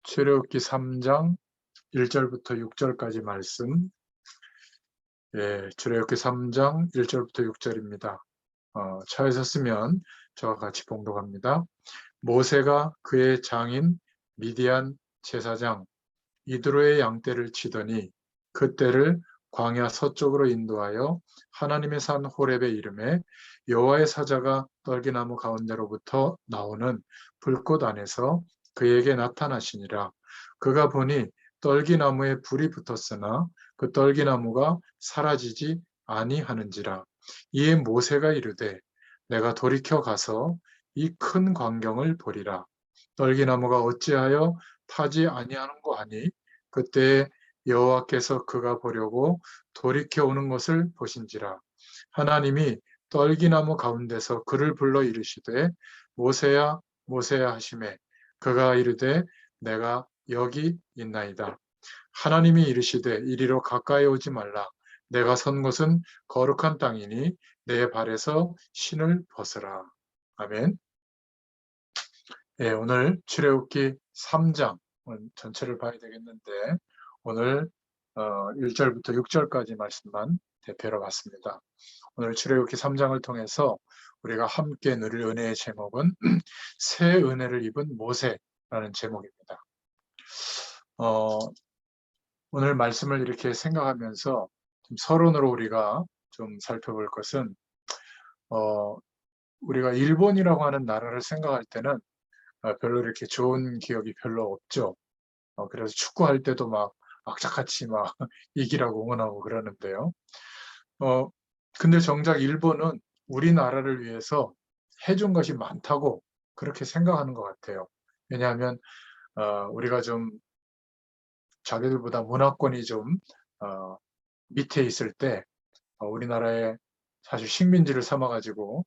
출애굽기 3장 1절부터 6절까지 말씀. 출애굽기 3장 1절부터 6절입니다. 차에서 쓰면 저와 같이 봉독합니다. 모세가 그의 장인 미디안 제사장 이드로의 양떼를 치더니 그 떼를 광야 서쪽으로 인도하여 하나님의 산 호렙에 이르매 여호와의 사자가 떨기나무 가운데로부터 나오는 불꽃 안에서 그에게 나타나시니라. 그가 보니 떨기나무에 불이 붙었으나 그 떨기나무가 사라지지 아니하는지라. 이에 모세가 이르되 내가 돌이켜 가서 이 큰 광경을 보리라. 떨기나무가 어찌하여 타지 아니하는고 하니 그때 여호와께서 그가 보려고 돌이켜 오는 것을 보신지라. 하나님이 떨기나무 가운데서 그를 불러 이르시되 모세야 모세야 하시매 그가 이르되 내가 여기 있나이다. 하나님이 이르시되 이리로 가까이 오지 말라. 내가 선 곳은 거룩한 땅이니 내 발에서 신을 벗으라. 아멘. 오늘 출애굽기 3장 전체를 봐야 되겠는데 오늘 1절부터 6절까지 말씀만 대표로 봤습니다. 오늘 출애굽기 3장을 통해서 우리가 함께 누릴 은혜의 제목은 새 은혜를 입은 모세라는 제목입니다. 오늘 말씀을 이렇게 생각하면서 좀 서론으로 우리가 좀 살펴볼 것은 우리가 일본이라고 하는 나라를 생각할 때는 별로 이렇게 좋은 기억이 별로 없죠. 그래서 축구할 때도 막 악착같이 막 이기라고 응원하고 그러는데요. 근데 정작 일본은 우리나라를 위해서 해준 것이 많다고 그렇게 생각하는 것 같아요. 왜냐하면 우리가 좀 자기들보다 문화권이 좀 밑에 있을 때 우리나라에 사실 식민지를 삼아가지고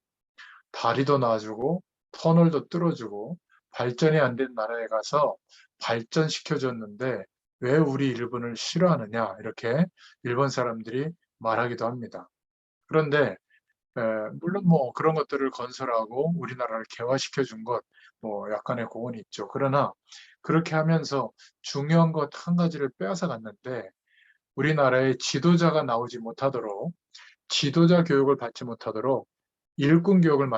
다리도 놔주고 터널도 뚫어주고 발전이 안 된 나라에 가서 발전시켜줬는데 왜 우리 일본을 싫어하느냐 이렇게 일본 사람들이 말하기도 합니다. 그런데 물론 뭐 그런 것들을 건설하고 우리나라를 개화시켜 준 것 뭐 약간의 공헌이 있죠. 그러나 그렇게 하면서 중요한 것 한 가지를 빼앗아 갔는데 우리나라에 지도자가 나오지 못하도록 지도자 교육을 받지 못하도록 일꾼 교육을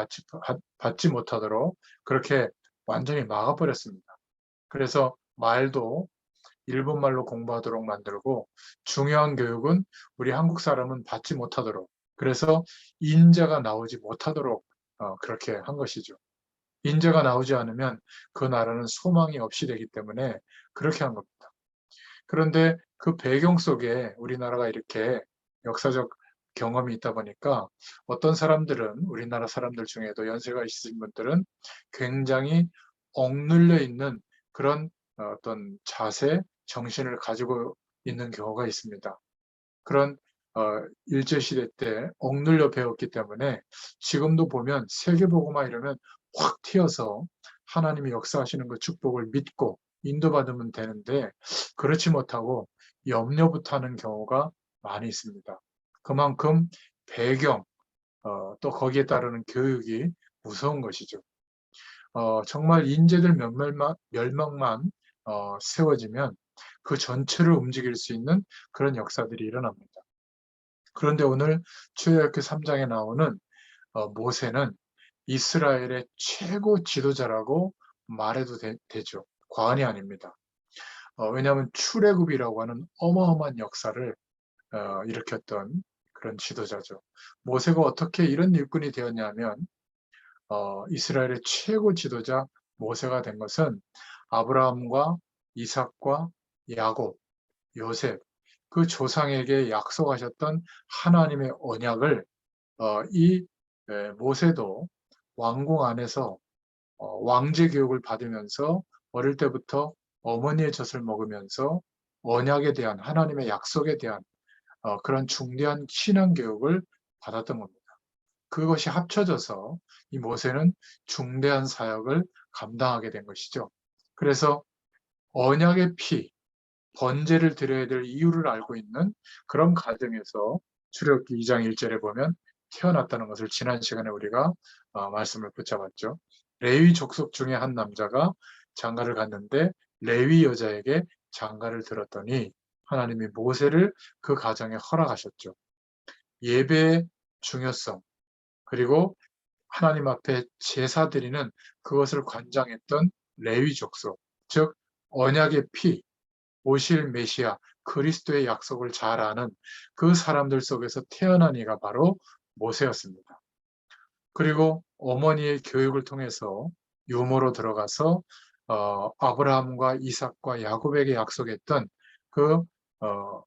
받지 못하도록 그렇게 완전히 막아버렸습니다. 그래서 말도 일본말로 공부하도록 만들고 중요한 교육은 우리 한국 사람은 받지 못하도록 그래서 인재가 나오지 못하도록 그렇게 한 것이죠. 인재가 나오지 않으면 그 나라는 소망이 없이 되기 때문에 그렇게 한 겁니다. 그런데 그 배경 속에 우리나라가 이렇게 역사적 경험이 있다 보니까 어떤 사람들은 우리나라 사람들 중에도 연세가 있으신 분들은 굉장히 억눌려 있는 그런 어떤 자세, 정신을 가지고 있는 경우가 있습니다. 그런 일제시대 때 억눌려 배웠기 때문에 지금도 보면 세계복음화 이러면 확 튀어서 하나님이 역사하시는 그 축복을 믿고 인도받으면 되는데 그렇지 못하고 염려부터 하는 경우가 많이 있습니다. 그만큼 배경, 또 거기에 따르는 교육이 무서운 것이죠. 정말 인재들 몇 명만 세워지면 그 전체를 움직일 수 있는 그런 역사들이 일어납니다. 그런데 오늘 출애굽기 3장에 나오는 모세는 이스라엘의 최고 지도자라고 말해도 되죠. 과언이 아닙니다. 왜냐하면 출애굽이라고 하는 어마어마한 역사를 일으켰던 그런 지도자죠. 모세가 어떻게 이런 일꾼이 되었냐면 이스라엘의 최고 지도자 모세가 된 것은 아브라함과 이삭과 야곱, 요셉 그 조상에게 약속하셨던 하나님의 언약을 이 모세도 왕궁 안에서 왕제 교육을 받으면서 어릴 때부터 어머니의 젖을 먹으면서 언약에 대한 하나님의 약속에 대한 그런 중대한 신앙 교육을 받았던 겁니다. 그것이 합쳐져서 이 모세는 중대한 사역을 감당하게 된 것이죠. 그래서 언약의 피, 번제를 드려야 될 이유를 알고 있는 그런 가정에서 출애굽기 2장 1절에 보면 태어났다는 것을 지난 시간에 우리가 말씀을 붙잡았죠. 레위 족속 중에 한 남자가 장가를 갔는데 레위 여자에게 장가를 들었더니 하나님이 모세를 그 가정에 허락하셨죠. 예배의 중요성, 그리고 하나님 앞에 제사 드리는 그것을 관장했던 레위 족속, 즉 언약의 피, 오실 메시아, 그리스도의 약속을 잘 아는 그 사람들 속에서 태어난 이가 바로 모세였습니다. 그리고 어머니의 교육을 통해서 유모로 들어가서 아브라함과 이삭과 야곱에게 약속했던 그 어,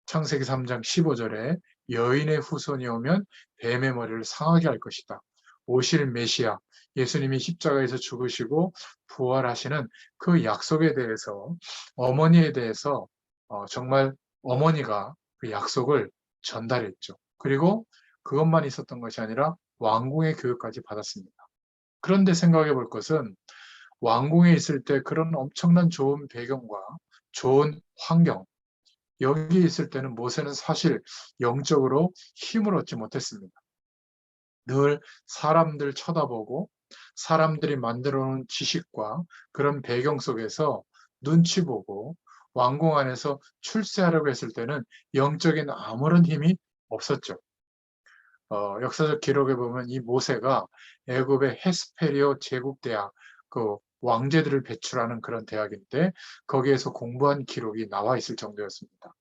창세기 3장 15절에 여인의 후손이 오면 뱀의 머리를 상하게 할 것이다. 오실 메시아, 예수님이 십자가에서 죽으시고 부활하시는 그 약속에 대해서 어머니에 대해서 정말 어머니가 그 약속을 전달했죠. 그리고 그것만 있었던 것이 아니라 왕궁의 교육까지 받았습니다. 그런데 생각해 볼 것은 왕궁에 있을 때 그런 엄청난 좋은 배경과 좋은 환경, 여기 있을 때는 모세는 사실 영적으로 힘을 얻지 못했습니다. 늘 사람들 쳐다보고 사람들이 만들어 놓은 지식과 그런 배경 속에서 눈치 보고 왕궁 안에서 출세하려고 했을 때는 영적인 아무런 힘이 없었죠. 역사적 기록에 보면 이 모세가 애굽의 헤스페리오 제국대학, 그 왕제들을 배출하는 그런 대학인데 거기에서 공부한 기록이 나와 있을 정도였습니다.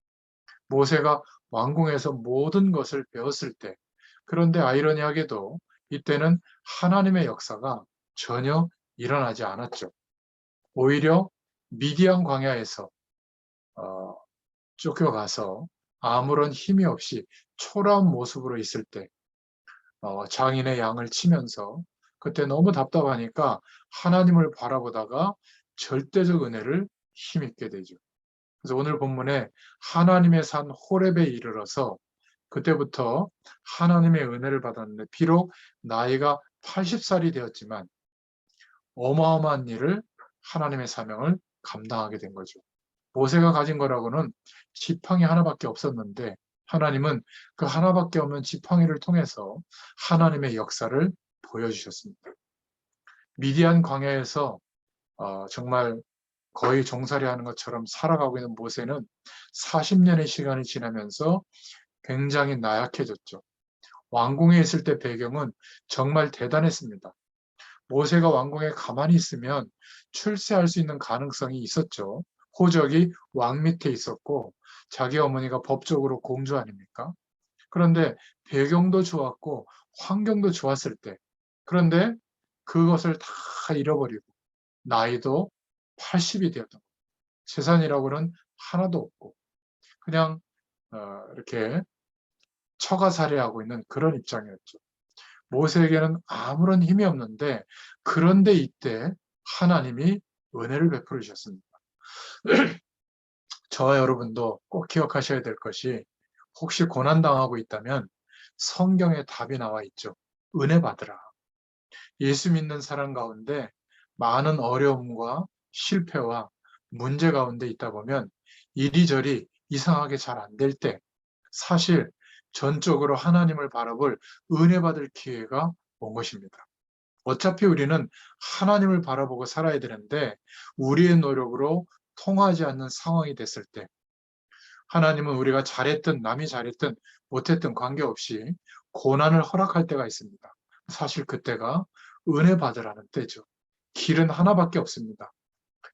모세가 왕궁에서 모든 것을 배웠을 때, 그런데 아이러니하게도 이때는 하나님의 역사가 전혀 일어나지 않았죠. 오히려 미디안 광야에서 어, 쫓겨가서 아무런 힘이 없이 초라한 모습으로 있을 때 장인의 양을 치면서 그때 너무 답답하니까 하나님을 바라보다가 절대적 은혜를 힘입게 되죠. 그래서 오늘 본문에 하나님의 산 호렙에 이르러서 그때부터 하나님의 은혜를 받았는데 비록 나이가 80살이 되었지만 어마어마한 일을 하나님의 사명을 감당하게 된 거죠. 모세가 가진 거라고는 지팡이 하나밖에 없었는데 하나님은 그 하나밖에 없는 지팡이를 통해서 하나님의 역사를 보여주셨습니다. 미디안 광야에서 정말 거의 종살이 하는 것처럼 살아가고 있는 모세는 40년의 시간이 지나면서 굉장히 나약해졌죠. 왕궁에 있을 때 배경은 정말 대단했습니다. 모세가 왕궁에 가만히 있으면 출세할 수 있는 가능성이 있었죠. 호적이 왕 밑에 있었고 자기 어머니가 법적으로 공주 아닙니까? 그런데 배경도 좋았고 환경도 좋았을 때 그런데 그것을 다 잃어버리고 나이도 80이 되었던 거예요. 재산이라고는 하나도 없고 그냥 이렇게 처가살이하고 있는 그런 입장이었죠. 모세에게는 아무런 힘이 없는데 그런데 이때 하나님이 은혜를 베풀어 주셨습니다. 저와 여러분도 꼭 기억하셔야 될 것이 혹시 고난당하고 있다면 성경에 답이 나와 있죠. 은혜 받으라. 예수 믿는 사람 가운데 많은 어려움과 실패와 문제 가운데 있다 보면 이리저리 이상하게 잘 안 될 때 사실 전적으로 하나님을 바라볼 은혜 받을 기회가 온 것입니다. 어차피 우리는 하나님을 바라보고 살아야 되는데 우리의 노력으로 통하지 않는 상황이 됐을 때 하나님은 우리가 잘했든 남이 잘했든 못했든 관계없이 고난을 허락할 때가 있습니다. 사실 그때가 은혜 받으라는 때죠. 길은 하나밖에 없습니다.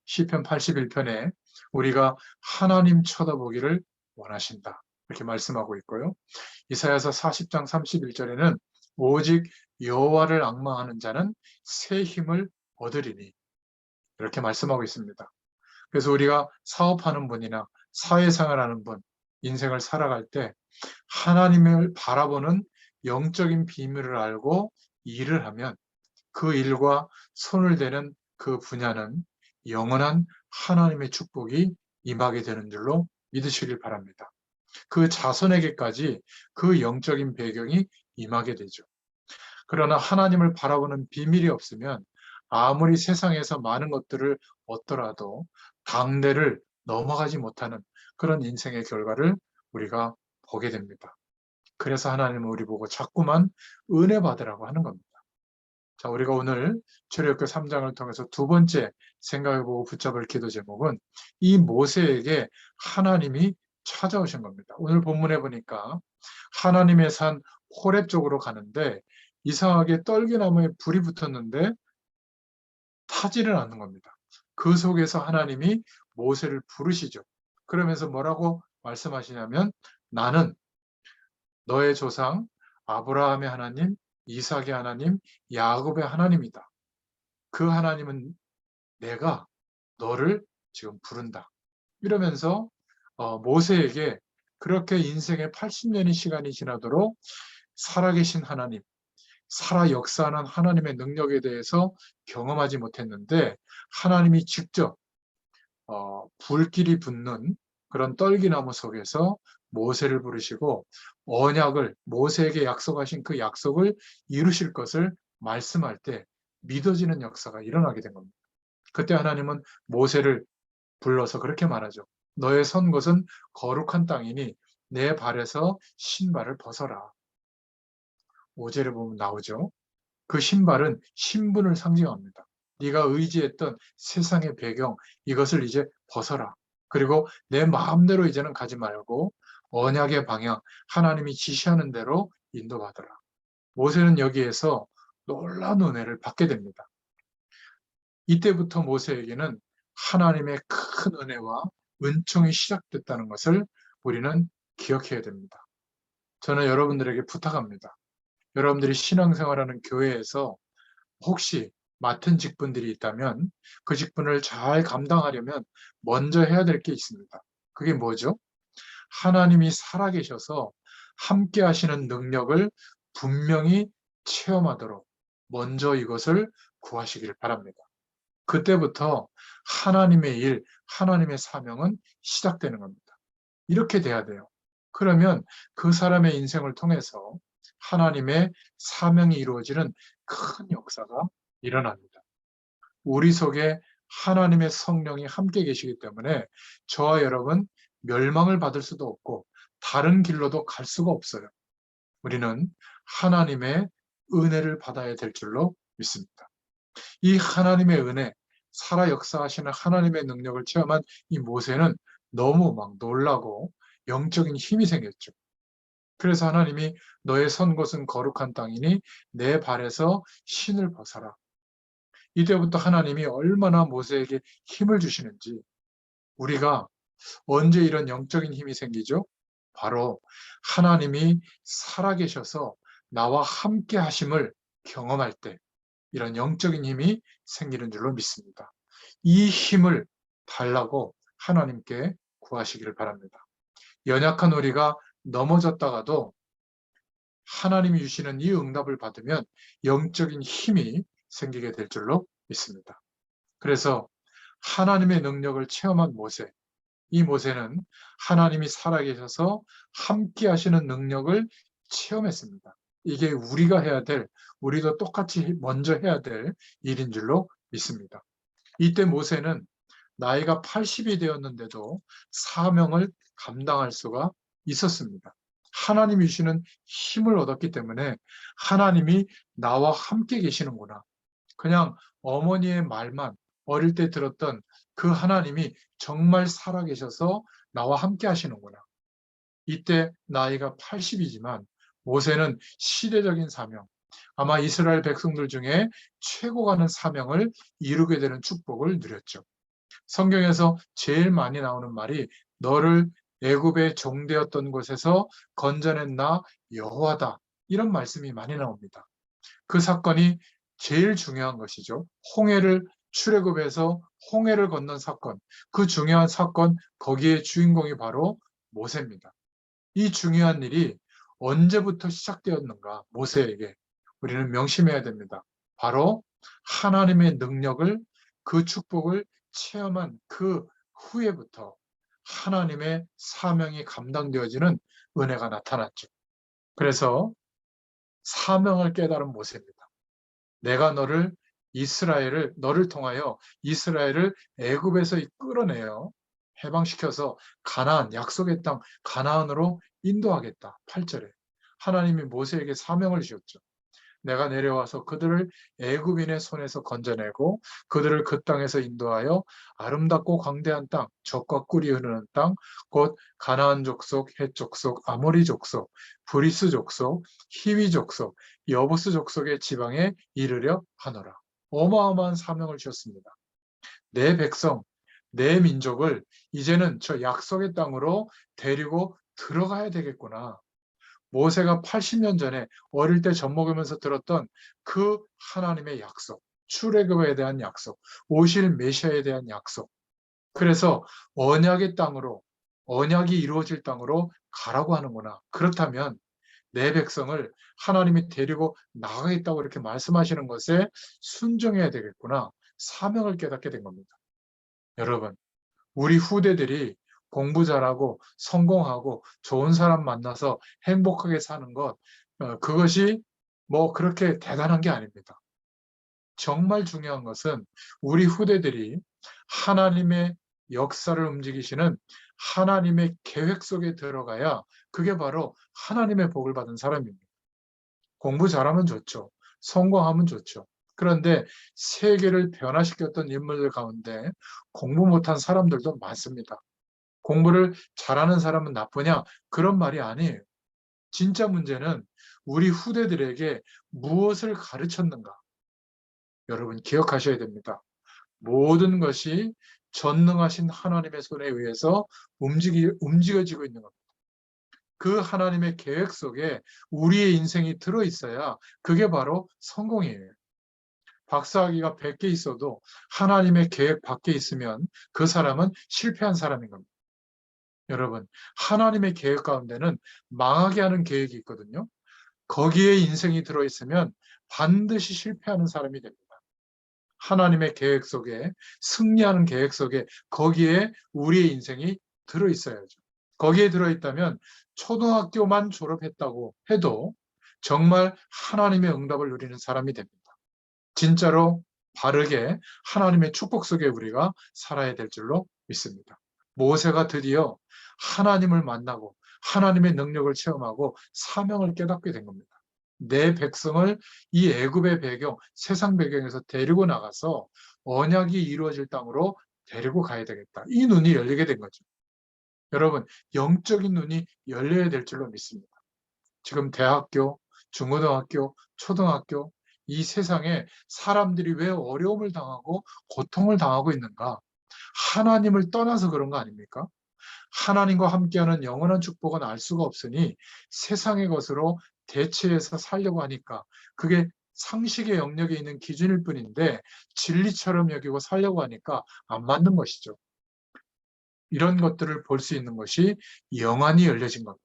시편 81편에 우리가 하나님 쳐다보기를 원하신다. 이렇게 말씀하고 있고요. 이사야서 40장 31절에는 오직 여호와를 앙망하는 자는 새 힘을 얻으리니 이렇게 말씀하고 있습니다. 그래서 우리가 사업하는 분이나 사회생활하는 분, 인생을 살아갈 때 하나님을 바라보는 영적인 비밀을 알고 일을 하면 그 일과 손을 대는 그 분야는 영원한 하나님의 축복이 임하게 되는 줄로 믿으시길 바랍니다. 그 자손에게까지 그 영적인 배경이 임하게 되죠. 그러나 하나님을 바라보는 비밀이 없으면 아무리 세상에서 많은 것들을 얻더라도 당대를 넘어가지 못하는 그런 인생의 결과를 우리가 보게 됩니다. 그래서 하나님은 우리 보고 자꾸만 은혜 받으라고 하는 겁니다. 자, 우리가 오늘 출애굽기 3장을 통해서 두 번째 생각해보고 붙잡을 기도 제목은 이 모세에게 하나님이 찾아오신 겁니다. 오늘 본문에 보니까 하나님의 산 호렙 쪽으로 가는데 이상하게 떨기나무에 불이 붙었는데 타지를 않는 겁니다. 그 속에서 하나님이 모세를 부르시죠. 그러면서 뭐라고 말씀하시냐면 나는 너의 조상 아브라함의 하나님, 이삭의 하나님, 야곱의 하나님이다. 그 하나님은 내가 너를 지금 부른다. 이러면서 모세에게 그렇게 인생의 80년의 시간이 지나도록 살아계신 하나님, 살아 역사하는 하나님의 능력에 대해서 경험하지 못했는데 하나님이 직접 불길이 붙는 그런 떨기나무 속에서 모세를 부르시고 언약을 모세에게 약속하신 그 약속을 이루실 것을 말씀할 때 믿어지는 역사가 일어나게 된 겁니다. 그때 하나님은 모세를 불러서 그렇게 말하죠. 너의 선 곳은 거룩한 땅이니 내 발에서 신발을 벗어라. 5절에 보면 나오죠. 그 신발은 신분을 상징합니다. 네가 의지했던 세상의 배경, 이것을 이제 벗어라. 그리고 내 마음대로 이제는 가지 말고 언약의 방향, 하나님이 지시하는 대로 인도받으라. 모세는 여기에서 놀라운 은혜를 받게 됩니다. 이때부터 모세에게는 하나님의 큰 은혜와 은총이 시작됐다는 것을 우리는 기억해야 됩니다. 저는 여러분들에게 부탁합니다. 여러분들이 신앙생활하는 교회에서 혹시 맡은 직분들이 있다면 그 직분을 잘 감당하려면 먼저 해야 될 게 있습니다. 그게 뭐죠? 하나님이 살아계셔서 함께 하시는 능력을 분명히 체험하도록 먼저 이것을 구하시길 바랍니다. 그때부터 하나님의 일, 하나님의 사명은 시작되는 겁니다. 이렇게 돼야 돼요. 그러면 그 사람의 인생을 통해서 하나님의 사명이 이루어지는 큰 역사가 일어납니다. 우리 속에 하나님의 성령이 함께 계시기 때문에 저와 여러분 멸망을 받을 수도 없고 다른 길로도 갈 수가 없어요. 우리는 하나님의 은혜를 받아야 될 줄로 믿습니다. 이 하나님의 은혜, 살아 역사하시는 하나님의 능력을 체험한 이 모세는 너무 막 놀라고 영적인 힘이 생겼죠. 그래서 하나님이 너의 선 곳은 거룩한 땅이니 내 발에서 신을 벗어라. 이때부터 하나님이 얼마나 모세에게 힘을 주시는지 우리가 언제 이런 영적인 힘이 생기죠? 바로 하나님이 살아계셔서 나와 함께 하심을 경험할 때 이런 영적인 힘이 생기는 줄로 믿습니다. 이 힘을 달라고 하나님께 구하시기를 바랍니다. 연약한 우리가 넘어졌다가도 하나님이 주시는 이 응답을 받으면 영적인 힘이 생기게 될 줄로 믿습니다. 그래서 하나님의 능력을 체험한 모세, 이 모세는 하나님이 살아계셔서 함께 하시는 능력을 체험했습니다. 이게 우리가 해야 될, 우리도 똑같이 먼저 해야 될 일인 줄로 믿습니다. 이때 모세는 나이가 80이 되었는데도 사명을 감당할 수가 있었습니다. 하나님이 주시는 힘을 얻었기 때문에 하나님이 나와 함께 계시는구나. 그냥 어머니의 말만 어릴 때 들었던 그 하나님이 정말 살아계셔서 나와 함께 하시는구나. 이때 나이가 80이지만 모세는 시대적인 사명, 아마 이스라엘 백성들 중에 최고 가는 사명을 이루게 되는 축복을 누렸죠. 성경에서 제일 많이 나오는 말이 너를 애굽의 종되었던 곳에서 건져낸 나 여호와다. 이런 말씀이 많이 나옵니다. 그 사건이 제일 중요한 것이죠. 출애굽에서 홍해를 건넌 사건, 그 중요한 사건 거기에 주인공이 바로 모세입니다. 이 중요한 일이 언제부터 시작되었는가 모세에게 우리는 명심해야 됩니다. 바로 하나님의 능력을 그 축복을 체험한 그 후에부터 하나님의 사명이 감당되어지는 은혜가 나타났죠. 그래서 사명을 깨달은 모세입니다. 내가 너를 통하여 이스라엘을 애굽에서 끌어내어 해방시켜서 가나안, 약속의 땅 가나안으로 인도하겠다. 8절에 하나님이 모세에게 사명을 주셨죠. 내가 내려와서 그들을 애굽인의 손에서 건져내고 그들을 그 땅에서 인도하여 아름답고 광대한 땅, 젖과 꿀이 흐르는 땅, 곧 가나안 족속, 헷 족속, 아모리 족속, 브리스 족속, 히위 족속, 여부스 족속의 지방에 이르려 하노라. 어마어마한 사명을 주었습니다. 내 백성, 내 민족을 이제는 저 약속의 땅으로 데리고 들어가야 되겠구나. 모세가 80년 전에 어릴 때 젖 먹으면서 들었던 그 하나님의 약속, 출애굽에 대한 약속, 오실 메시아에 대한 약속. 그래서 언약의 땅으로, 언약이 이루어질 땅으로 가라고 하는구나. 그렇다면 내 백성을 하나님이 데리고 나가겠다고 이렇게 말씀하시는 것에 순종해야 되겠구나. 사명을 깨닫게 된 겁니다. 여러분, 우리 후대들이 공부 잘하고 성공하고 좋은 사람 만나서 행복하게 사는 것, 그것이 뭐 그렇게 대단한 게 아닙니다. 정말 중요한 것은 우리 후대들이 하나님의 역사를 움직이시는 하나님의 계획 속에 들어가야 그게 바로 하나님의 복을 받은 사람입니다. 공부 잘하면 좋죠. 성공하면 좋죠. 그런데 세계를 변화시켰던 인물들 가운데 공부 못한 사람들도 많습니다. 공부를 잘하는 사람은 나쁘냐? 그런 말이 아니에요. 진짜 문제는 우리 후대들에게 무엇을 가르쳤는가? 여러분 기억하셔야 됩니다. 모든 것이 전능하신 하나님의 손에 의해서 움직여지고 있는 겁니다. 그 하나님의 계획 속에 우리의 인생이 들어있어야 그게 바로 성공이에요. 박사학위가 100개 있어도 하나님의 계획 밖에 있으면 그 사람은 실패한 사람인 겁니다. 여러분, 하나님의 계획 가운데는 망하게 하는 계획이 있거든요. 거기에 인생이 들어있으면 반드시 실패하는 사람이 됩니다. 하나님의 계획 속에, 승리하는 계획 속에 거기에 우리의 인생이 들어있어야죠. 거기에 들어있다면 초등학교만 졸업했다고 해도 정말 하나님의 응답을 누리는 사람이 됩니다. 진짜로 바르게 하나님의 축복 속에 우리가 살아야 될 줄로 믿습니다. 모세가 드디어 하나님을 만나고 하나님의 능력을 체험하고 사명을 깨닫게 된 겁니다. 내 백성을 이 애굽의 배경, 세상 배경에서 데리고 나가서 언약이 이루어질 땅으로 데리고 가야 되겠다. 이 눈이 열리게 된 거죠. 여러분, 영적인 눈이 열려야 될 줄로 믿습니다. 지금 대학교, 중고등학교, 초등학교, 이 세상에 사람들이 왜 어려움을 당하고 고통을 당하고 있는가? 하나님을 떠나서 그런 거 아닙니까? 하나님과 함께하는 영원한 축복은 알 수가 없으니 세상의 것으로 대체해서 살려고 하니까 그게 상식의 영역에 있는 기준일 뿐인데 진리처럼 여기고 살려고 하니까 안 맞는 것이죠. 이런 것들을 볼 수 있는 것이 영안이 열려진 겁니다.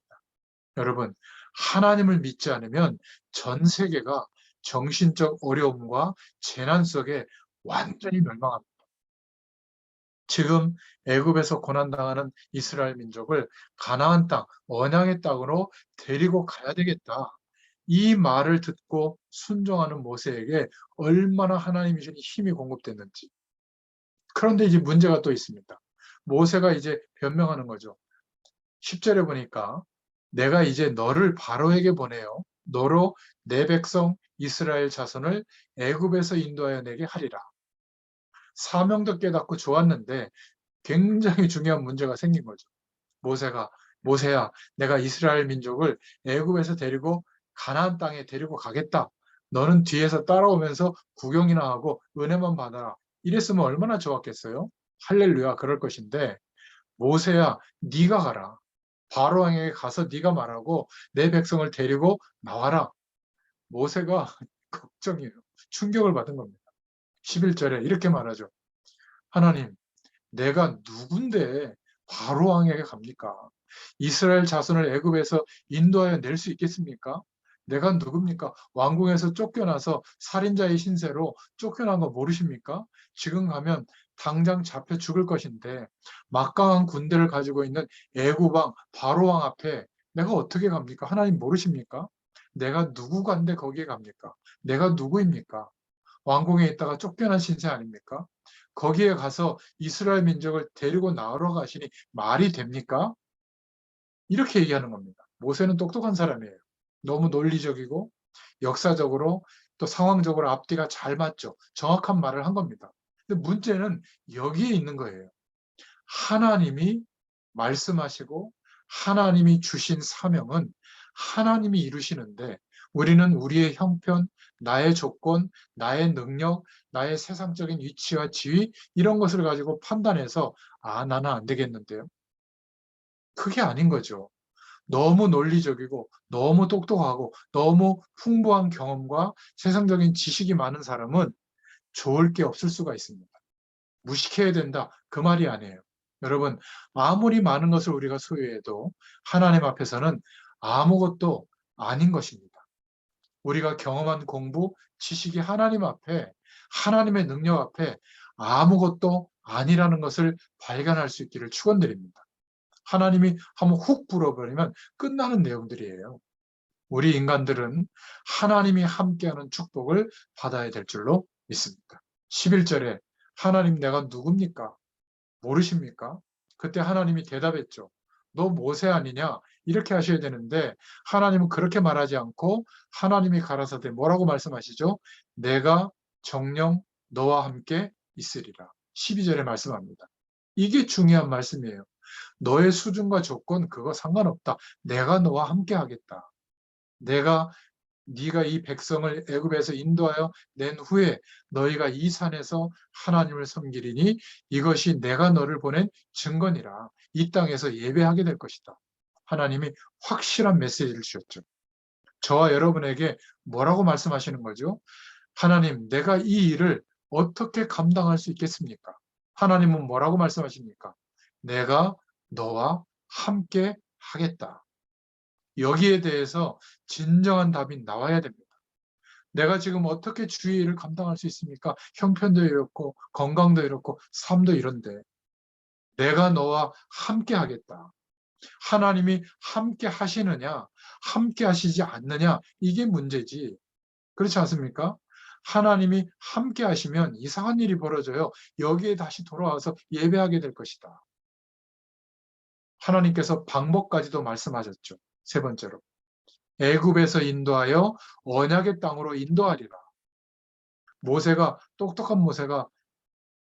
여러분, 하나님을 믿지 않으면 전 세계가 정신적 어려움과 재난 속에 완전히 멸망합니다. 지금 애굽에서 고난당하는 이스라엘 민족을 가나안 땅, 언약의 땅으로 데리고 가야 되겠다. 이 말을 듣고 순종하는 모세에게 얼마나 하나님이 주신 힘이 공급됐는지. 그런데 이제 문제가 또 있습니다. 모세가 이제 변명하는 거죠. 10절에 보니까 내가 이제 너를 바로에게 보내요. 너로 내 백성 이스라엘 자손을 애굽에서 인도하여 내게 하리라. 사명도 깨닫고 좋았는데 굉장히 중요한 문제가 생긴 거죠. 모세가 모세야, 내가 이스라엘 민족을 애굽에서 데리고 가나안 땅에 데리고 가겠다. 너는 뒤에서 따라오면서 구경이나 하고 은혜만 받아라. 이랬으면 얼마나 좋았겠어요? 할렐루야, 그럴 것인데 모세야, 네가 가라. 바로 왕에게 가서 네가 말하고 내 백성을 데리고 나와라. 모세가 걱정이에요. 충격을 받은 겁니다. 11절에 이렇게 말하죠. 하나님, 내가 누군데 바로 왕에게 갑니까? 이스라엘 자손을 애굽에서 인도하여 낼 수 있겠습니까? 내가 누굽니까? 왕궁에서 쫓겨나서 살인자의 신세로 쫓겨난 거 모르십니까? 지금 가면 당장 잡혀 죽을 것인데 막강한 군대를 가지고 있는 애굽 왕 바로 왕 앞에 내가 어떻게 갑니까? 하나님 모르십니까? 내가 누구간데 거기에 갑니까? 내가 누구입니까? 왕궁에 있다가 쫓겨난 신세 아닙니까? 거기에 가서 이스라엘 민족을 데리고 나오러 가시니 말이 됩니까? 이렇게 얘기하는 겁니다. 모세는 똑똑한 사람이에요. 너무 논리적이고 역사적으로 또 상황적으로 앞뒤가 잘 맞죠. 정확한 말을 한 겁니다. 근데 문제는 여기에 있는 거예요. 하나님이 말씀하시고 하나님이 주신 사명은 하나님이 이루시는데 우리는 우리의 형편, 나의 조건, 나의 능력, 나의 세상적인 위치와 지위 이런 것을 가지고 판단해서 나는 안 되겠는데요. 그게 아닌 거죠. 너무 논리적이고 너무 똑똑하고 너무 풍부한 경험과 세상적인 지식이 많은 사람은 좋을 게 없을 수가 있습니다. 무식해야 된다. 그 말이 아니에요. 여러분, 아무리 많은 것을 우리가 소유해도 하나님 앞에서는 아무것도 아닌 것입니다. 우리가 경험한 공부, 지식이 하나님 앞에, 하나님의 능력 앞에 아무것도 아니라는 것을 발견할 수 있기를 축원드립니다. 하나님이 한번 훅 불어버리면 끝나는 내용들이에요. 우리 인간들은 하나님이 함께하는 축복을 받아야 될 줄로 믿습니다. 11절에 하나님 내가 누굽니까? 모르십니까? 그때 하나님이 대답했죠. 너 모세 아니냐? 이렇게 하셔야 되는데 하나님은 그렇게 말하지 않고 하나님이 가라사대 뭐라고 말씀하시죠? 내가 정녕 너와 함께 있으리라. 12절에 말씀합니다. 이게 중요한 말씀이에요. 너의 수준과 조건 그거 상관없다. 내가 너와 함께 하겠다. 내가 네가 이 백성을 애굽에서 인도하여 낸 후에 너희가 이 산에서 하나님을 섬기리니 이것이 내가 너를 보낸 증거니라. 이 땅에서 예배하게 될 것이다. 하나님이 확실한 메시지를 주셨죠. 저와 여러분에게 뭐라고 말씀하시는 거죠? 하나님, 내가 이 일을 어떻게 감당할 수 있겠습니까? 하나님은 뭐라고 말씀하십니까? 내가 너와 함께 하겠다. 여기에 대해서 진정한 답이 나와야 됩니다. 내가 지금 어떻게 주의 일을 감당할 수 있습니까? 형편도 이렇고 건강도 이렇고 삶도 이런데 내가 너와 함께 하겠다. 하나님이 함께 하시느냐, 함께 하시지 않느냐 이게 문제지. 그렇지 않습니까? 하나님이 함께 하시면 이상한 일이 벌어져요. 여기에 다시 돌아와서 예배하게 될 것이다. 하나님께서 방법까지도 말씀하셨죠. 세 번째로. 애굽에서 인도하여 언약의 땅으로 인도하리라. 모세가 똑똑한 모세가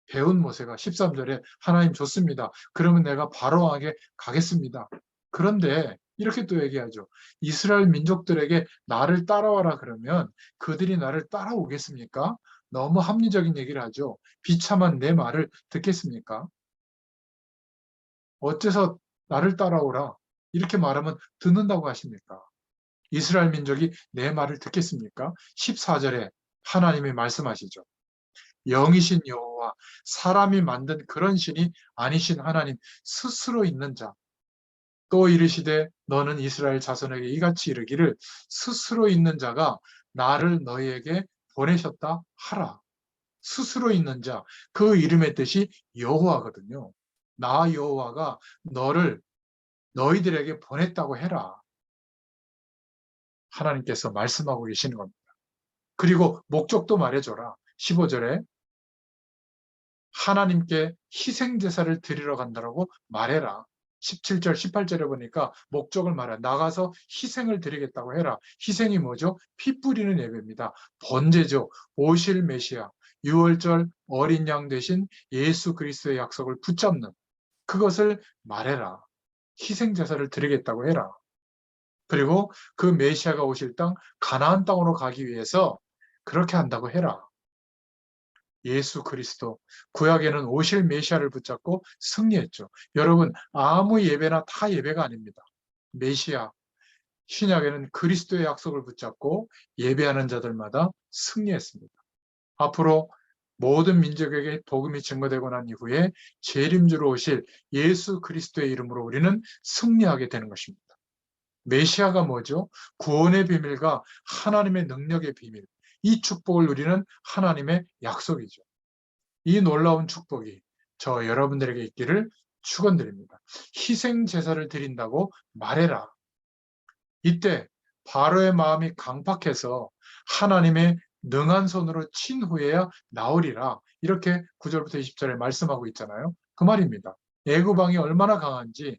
배운 모세가 13절에 하나님 좋습니다. 그러면 내가 바로왕에게 가겠습니다. 그런데 이렇게 또 얘기하죠. 이스라엘 민족들에게 나를 따라와라 그러면 그들이 나를 따라오겠습니까? 너무 합리적인 얘기를 하죠. 비참한 내 말을 듣겠습니까? 어째서 나를 따라오라 이렇게 말하면 듣는다고 하십니까? 이스라엘 민족이 내 말을 듣겠습니까? 14절에 하나님이 말씀하시죠. 영이신 여호와 사람이 만든 그런 신이 아니신 하나님 스스로 있는 자. 또 이르시되 너는 이스라엘 자손에게 이같이 이르기를 스스로 있는 자가 나를 너희에게 보내셨다 하라. 스스로 있는 자. 그 이름의 뜻이 여호와거든요. 나 여호와가 너를 너희들에게 보냈다고 해라. 하나님께서 말씀하고 계시는 겁니다. 그리고 목적도 말해줘라. 15절에 하나님께 희생제사를 드리러 간다라고 말해라. 17절, 18절에 보니까 목적을 말해. 나가서 희생을 드리겠다고 해라. 희생이 뭐죠? 피 뿌리는 예배입니다. 번제죠. 오실 메시아, 6월절 어린 양 대신 예수 그리스도의 약속을 붙잡는 그것을 말해라. 희생제사를 드리겠다고 해라. 그리고 그 메시아가 오실 땅 가나안 땅으로 가기 위해서 그렇게 한다고 해라. 예수 그리스도 구약에는 오실 메시아를 붙잡고 승리했죠. 여러분 아무 예배나 다 예배가 아닙니다. 메시아 신약에는 그리스도의 약속을 붙잡고 예배하는 자들마다 승리했습니다. 앞으로 모든 민족에게 복음이 증거되고 난 이후에 재림주로 오실 예수 그리스도의 이름으로 우리는 승리하게 되는 것입니다. 메시아가 뭐죠? 구원의 비밀과 하나님의 능력의 비밀. 이 축복을 누리는 하나님의 약속이죠. 이 놀라운 축복이 저 여러분들에게 있기를 축원드립니다. 희생 제사를 드린다고 말해라. 이때 바로의 마음이 강팍해서 하나님의 능한 손으로 친 후에야 나오리라. 이렇게 9절부터 20절에 말씀하고 있잖아요. 그 말입니다. 애굽 왕이 얼마나 강한지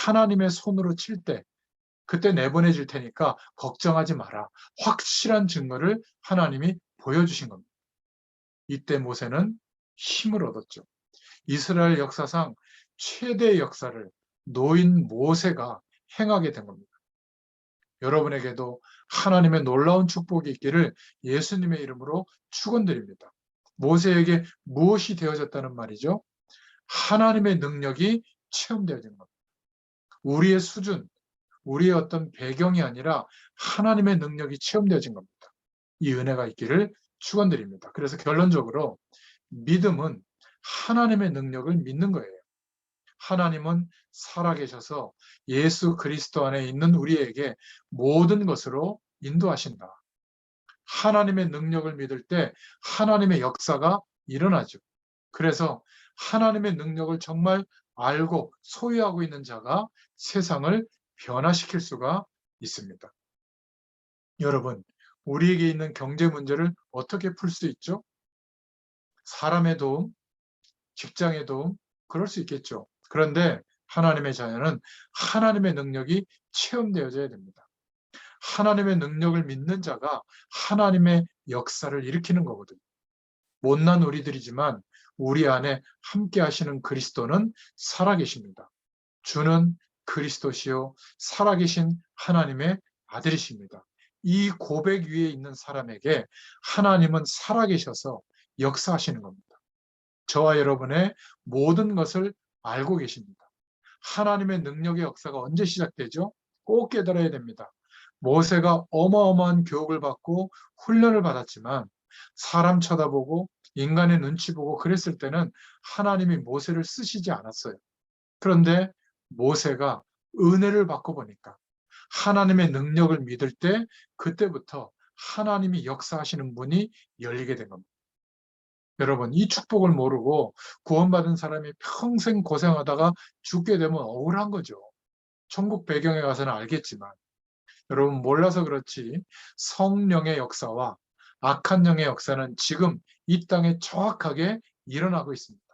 하나님의 손으로 칠 때 그때 내보내줄 테니까 걱정하지 마라. 확실한 증거를 하나님이 보여주신 겁니다. 이때 모세는 힘을 얻었죠. 이스라엘 역사상 최대의 역사를 노인 모세가 행하게 된 겁니다. 여러분에게도 하나님의 놀라운 축복이 있기를 예수님의 이름으로 축원드립니다. 모세에게 무엇이 되어졌다는 말이죠? 하나님의 능력이 체험되어진 겁니다. 우리의 수준, 우리의 어떤 배경이 아니라 하나님의 능력이 체험되어진 겁니다. 이 은혜가 있기를 축원드립니다. 그래서 결론적으로 믿음은 하나님의 능력을 믿는 거예요. 하나님은 살아계셔서 예수 그리스도 안에 있는 우리에게 모든 것으로 인도하신다. 하나님의 능력을 믿을 때 하나님의 역사가 일어나죠. 그래서 하나님의 능력을 정말 알고 소유하고 있는 자가 세상을 변화시킬 수가 있습니다. 여러분, 우리에게 있는 경제 문제를 어떻게 풀 수 있죠? 사람의 도움, 직장의 도움, 그럴 수 있겠죠. 그런데 하나님의 자녀는 하나님의 능력이 체험되어져야 됩니다. 하나님의 능력을 믿는 자가 하나님의 역사를 일으키는 거거든요. 못난 우리들이지만 우리 안에 함께 하시는 그리스도는 살아계십니다. 주는 그리스도시요 살아계신 하나님의 아들이십니다. 이 고백 위에 있는 사람에게 하나님은 살아계셔서 역사하시는 겁니다. 저와 여러분의 모든 것을 알고 계십니다. 하나님의 능력의 역사가 언제 시작되죠? 꼭 깨달아야 됩니다. 모세가 어마어마한 교육을 받고 훈련을 받았지만 사람 쳐다보고 인간의 눈치 보고 그랬을 때는 하나님이 모세를 쓰시지 않았어요. 그런데 모세가 은혜를 받고 보니까 하나님의 능력을 믿을 때 그때부터 하나님이 역사하시는 문이 열리게 된 겁니다. 여러분, 이 축복을 모르고 구원받은 사람이 평생 고생하다가 죽게 되면 억울한 거죠. 천국 배경에 가서는 알겠지만 여러분 몰라서 그렇지 성령의 역사와 악한 영의 역사는 지금 이 땅에 정확하게 일어나고 있습니다.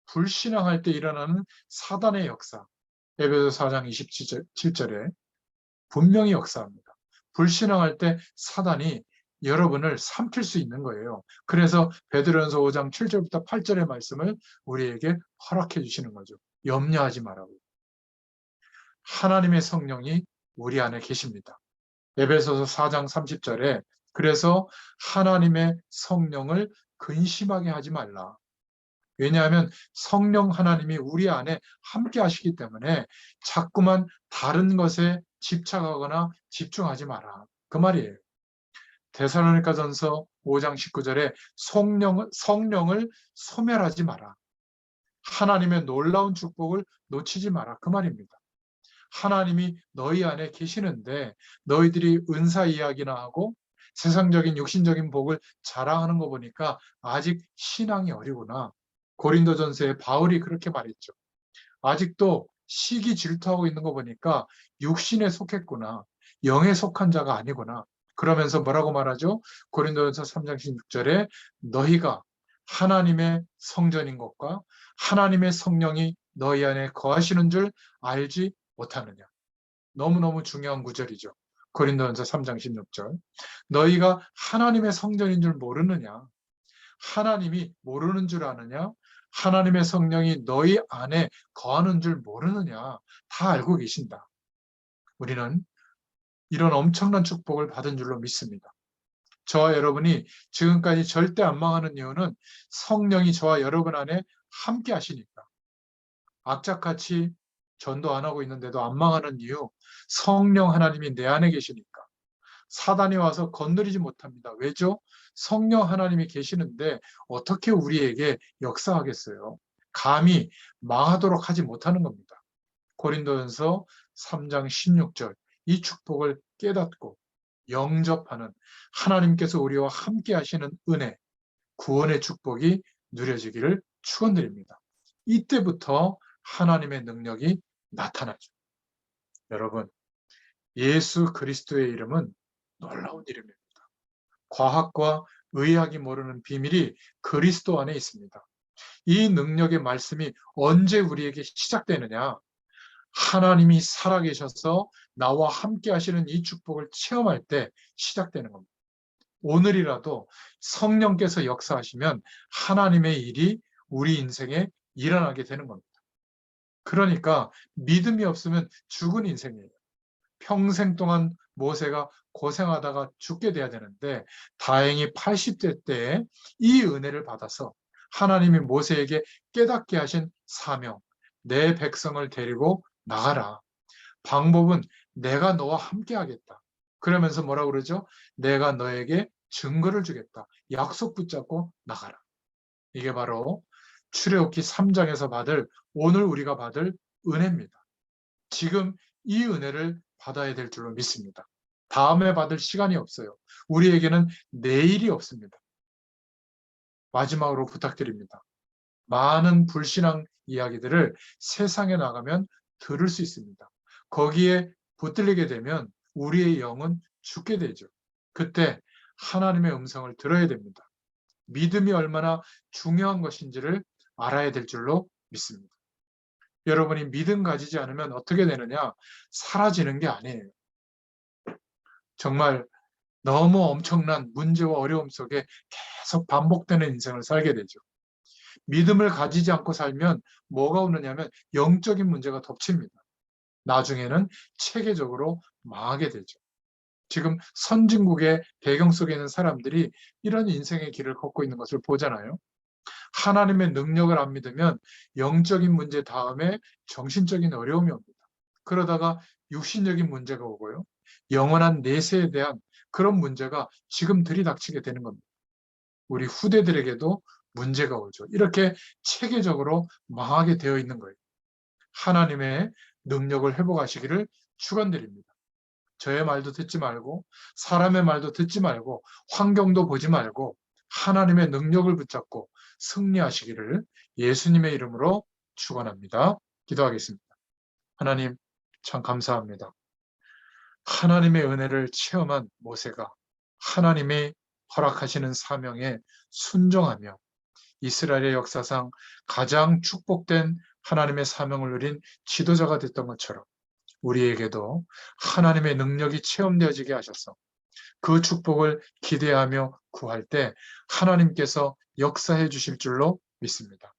불신앙할 때 일어나는 사단의 역사, 에베소 4장 27절에 분명히 역사합니다. 불신앙할 때 사단이 여러분을 삼킬 수 있는 거예요. 그래서 베드로전서 5장 7절부터 8절의 말씀을 우리에게 허락해 주시는 거죠. 염려하지 말라고. 하나님의 성령이 우리 안에 계십니다. 에베소서 4장 30절에 그래서 하나님의 성령을 근심하게 하지 말라. 왜냐하면 성령 하나님이 우리 안에 함께 하시기 때문에 자꾸만 다른 것에 집착하거나 집중하지 마라. 그 말이에요. 데살로니가전서 5장 19절에 성령을 소멸하지 마라. 하나님의 놀라운 축복을 놓치지 마라. 그 말입니다. 하나님이 너희 안에 계시는데 너희들이 은사 이야기나 하고 세상적인 육신적인 복을 자랑하는 거 보니까 아직 신앙이 어리구나. 고린도전서에 바울이 그렇게 말했죠. 아직도 시기 질투하고 있는 거 보니까 육신에 속했구나. 영에 속한 자가 아니구나. 그러면서 뭐라고 말하죠? 고린도전서 3장 16절에 너희가 하나님의 성전인 것과 하나님의 성령이 너희 안에 거하시는 줄 알지 못하느냐. 너무너무 중요한 구절이죠. 고린도전서 3장 16절. 너희가 하나님의 성전인 줄 모르느냐. 하나님이 모르는 줄 아느냐. 하나님의 성령이 너희 안에 거하는 줄 모르느냐. 다 알고 계신다. 우리는 이런 엄청난 축복을 받은 줄로 믿습니다. 저와 여러분이 지금까지 절대 안 망하는 이유는 성령이 저와 여러분 안에 함께 하시니까. 악착같이 전도 안 하고 있는데도 안 망하는 이유, 성령 하나님이 내 안에 계시니까. 사단이 와서 건드리지 못합니다. 왜죠? 성령 하나님이 계시는데 어떻게 우리에게 역사하겠어요? 감히 망하도록 하지 못하는 겁니다. 고린도전서 3장 16절 이 축복을 깨닫고 영접하는 하나님께서 우리와 함께 하시는 은혜, 구원의 축복이 누려지기를 축원드립니다. 이때부터 하나님의 능력이 나타나죠. 여러분, 예수 그리스도의 이름은 놀라운 이름입니다. 과학과 의학이 모르는 비밀이 그리스도 안에 있습니다. 이 능력의 말씀이 언제 우리에게 시작되느냐? 하나님이 살아계셔서 나와 함께 하시는 이 축복을 체험할 때 시작되는 겁니다. 오늘이라도 성령께서 역사하시면 하나님의 일이 우리 인생에 일어나게 되는 겁니다. 그러니까 믿음이 없으면 죽은 인생이에요. 평생 동안 모세가 고생하다가 죽게 돼야 되는데 다행히 80대 때에 이 은혜를 받아서 하나님이 모세에게 깨닫게 하신 사명, 내 백성을 데리고 나가라. 방법은 내가 너와 함께 하겠다. 그러면서 뭐라 그러죠? 내가 너에게 증거를 주겠다. 약속 붙잡고 나가라. 이게 바로 출애굽기 3장에서 받을 오늘 우리가 받을 은혜입니다. 지금 이 은혜를 받아야 될 줄로 믿습니다. 다음에 받을 시간이 없어요. 우리에게는 내일이 없습니다. 마지막으로 부탁드립니다. 많은 불신앙 이야기들을 세상에 나가면 들을 수 있습니다. 거기에 붙들리게 되면 우리의 영은 죽게 되죠. 그때 하나님의 음성을 들어야 됩니다. 믿음이 얼마나 중요한 것인지를 알아야 될 줄로 믿습니다. 여러분이 믿음 가지지 않으면 어떻게 되느냐? 사라지는 게 아니에요. 정말 너무 엄청난 문제와 어려움 속에 계속 반복되는 인생을 살게 되죠. 믿음을 가지지 않고 살면 뭐가 오느냐면 영적인 문제가 덮칩니다. 나중에는 체계적으로 망하게 되죠. 지금 선진국의 배경 속에 있는 사람들이 이런 인생의 길을 걷고 있는 것을 보잖아요. 하나님의 능력을 안 믿으면 영적인 문제 다음에 정신적인 어려움이 옵니다. 그러다가 육신적인 문제가 오고요. 영원한 내세에 대한 그런 문제가 지금 들이닥치게 되는 겁니다. 우리 후대들에게도 문제가 오죠. 이렇게 체계적으로 망하게 되어 있는 거예요. 하나님의 능력을 회복하시기를 축원드립니다. 저의 말도 듣지 말고 사람의 말도 듣지 말고 환경도 보지 말고 하나님의 능력을 붙잡고 승리하시기를 예수님의 이름으로 축원합니다. 기도하겠습니다. 하나님 참 감사합니다. 하나님의 은혜를 체험한 모세가 하나님이 허락하시는 사명에 순종하며 이스라엘의 역사상 가장 축복된 하나님의 사명을 누린 지도자가 됐던 것처럼 우리에게도 하나님의 능력이 체험되어지게 하셔서 그 축복을 기대하며 구할 때 하나님께서 역사해 주실 줄로 믿습니다.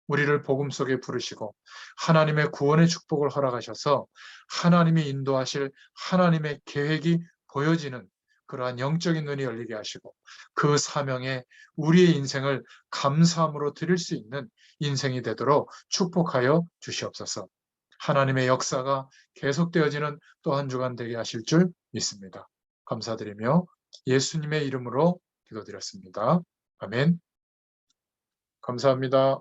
우리를 복음 속에 부르시고 하나님의 구원의 축복을 허락하셔서 하나님이 인도하실 하나님의 계획이 보여지는 그러한 영적인 눈이 열리게 하시고 그 사명에 우리의 인생을 감사함으로 드릴 수 있는 인생이 되도록 축복하여 주시옵소서. 하나님의 역사가 계속되어지는 또 한 주간 되게 하실 줄 믿습니다. 감사드리며 예수님의 이름으로 기도드렸습니다. 아멘. 감사합니다.